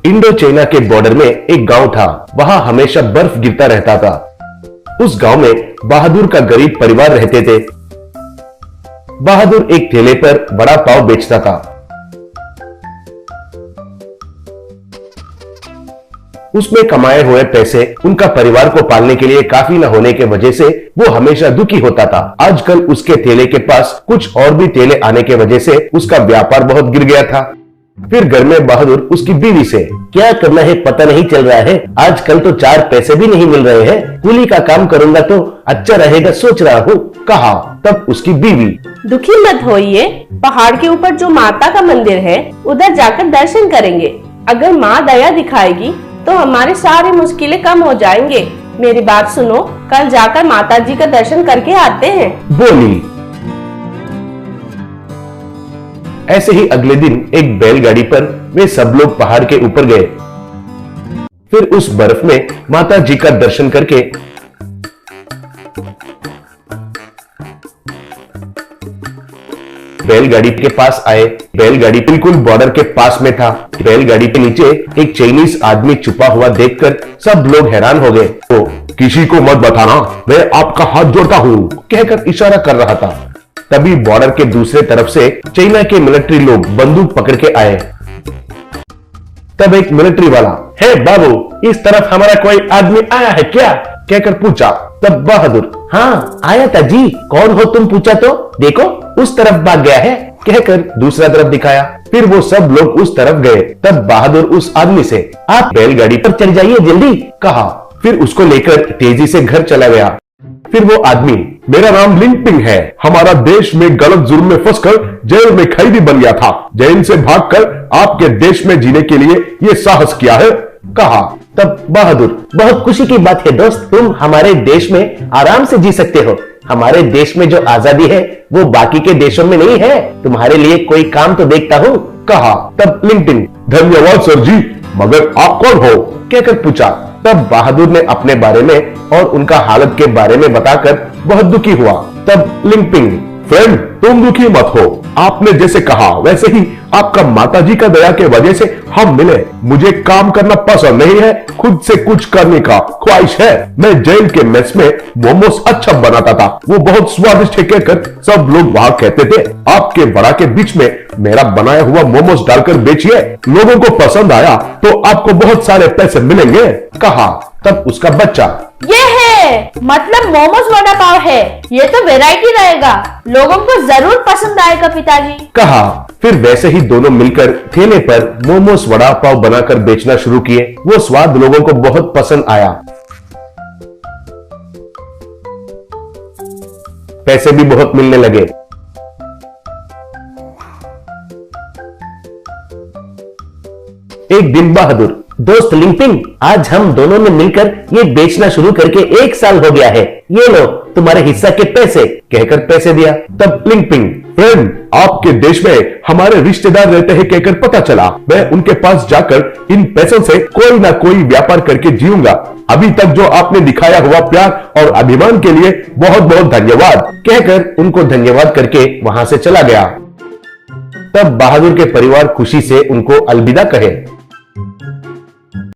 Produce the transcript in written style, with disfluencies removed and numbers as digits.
Indo China के border में एक गांव था। वहां हमेशा बर्फ गिरता रहता था। उस गांव में बहादुर का गरीब परिवार रहते थे। बहादुर एक ठेले पर वड़ा पाव बेचता था। उसमें कमाए हुए पैसे उनका परिवार को पालने के लिए काफी न होने के वजह से वो हमेशा दुखी होता था। आजकल उसके ठेले के पास कुछ और भी ठेले आने के वजह से उसका व्यापार बहुत गिर गया था। फिर घर में बहादुर उसकी बीवी से, क्या करना है पता नहीं चल रहा है, आजकल तो 4 पैसे भी नहीं मिल रहे हैं, कूली का काम करूंगा तो अच्छा रहेगा सोच रहा हूँ, कहा। तब उसकी बीवी, दुखी मत होइए, पहाड़ के ऊपर जो माता का मंदिर है उधर जाकर दर्शन करेंगे। अगर माँ दया दिखाएगी तो हमारे सारी मुश्किलें कम हो जाएंगे। मेरी बात सुनो, कल जाकर माता जी का दर्शन करके आते हैं, बोली। ऐसे ही अगले दिन एक बैलगाड़ी पर वे सब लोग पहाड़ के ऊपर गए। फिर उस बर्फ में माता जी का दर्शन करके बैलगाड़ी के पास आए। बैलगाड़ी बिल्कुल बॉर्डर के पास में था। बैलगाड़ी के नीचे एक चाइनीज आदमी छुपा हुआ देखकर सब लोग हैरान हो गए। तो किसी को मत बताना, मैं आपका हाथ जोड़ता हूँ, कहकर इशारा कर रहा था। तभी बॉर्डर के दूसरे तरफ से चाइना के मिलिट्री लोग बंदूक पकड़ के आए। तब एक मिलिट्री वाला, हे बाबू, इस तरफ हमारा कोई आदमी आया है क्या, कहकर पूछा। तब बहादुर, हाँ आया था जी, कौन हो तुम, पूछा तो देखो उस तरफ भाग गया है, कहकर दूसरा तरफ दिखाया। फिर वो सब लोग उस तरफ गए। तब बहादुर उस आदमी से, आप बैलगाड़ी पर चढ़ जाइए जल्दी, कहा। फिर उसको लेकर तेजी से घर चला गया। फिर वो आदमी, मेरा नाम लिंगपिंग है, हमारा देश में गलत जुर्म में फंसकर जेल में कैदी बन गया था, जेल से भागकर आपके देश में जीने के लिए ये साहस किया है, कहा। तब बहादुर, बहुत खुशी की बात है दोस्त, तुम हमारे देश में आराम से जी सकते हो। हमारे देश में जो आजादी है वो बाकी के देशों में नहीं है, तुम्हारे लिए कोई काम तो देखता हूँ, कहा। तब लिंगपिंग, धन्यवाद सर जी, मगर आप कौन हो, कहकर पूछा। तब बहादुर ने अपने बारे में और उनका हालत के बारे में बताकर बहुत दुखी हुआ। तब लिंगपिंग, फ्रेंड तुम दुखी मत हो, आपने जैसे कहा वैसे ही आपका माताजी का दया के वजह से हम मिले। मुझे काम करना पसंद नहीं है, खुद से कुछ करने का ख्वाहिश है। मैं जेल के मेस में मोमोस अच्छा बनाता था, वो बहुत स्वादिष्ट है, कहकर सब लोग वहां कहते थे। आपके बड़ा के बीच में मेरा बनाया हुआ मोमोस डालकर बेचिए, लोगों को पसंद आया तो आपको बहुत सारे पैसे मिलेंगे, कहा। तब उसका बच्चा, ये है मतलब मोमोज वड़ा पाव है, ये तो वैरायटी रहेगा, लोगों को जरूर पसंद आएगा पिताजी, कहा। फिर वैसे ही दोनों मिलकर ठेले पर मोमोज वड़ा पाव बनाकर बेचना शुरू किए। वो स्वाद लोगों को बहुत पसंद आया, पैसे भी बहुत मिलने लगे। एक दिन बहादुर, दोस्त लिंगपिंग, आज हम दोनों ने मिलकर ये बेचना शुरू करके 1 साल हो गया है, ये लो तुम्हारे हिस्सा के पैसे, कहकर पैसे दिया। तब लिंगपिंग, फ्रेंड आपके देश में हमारे रिश्तेदार रहते हैं, कहकर पता चला, मैं उनके पास जाकर इन पैसों से कोई ना कोई व्यापार करके जीऊंगा। अभी तक जो आपने दिखाया हुआ प्यार और अभिमान के लिए बहुत बहुत धन्यवाद, कहकर उनको धन्यवाद करके वहां से चला गया। तब बहादुर के परिवार खुशी से उनको अलविदा कहे।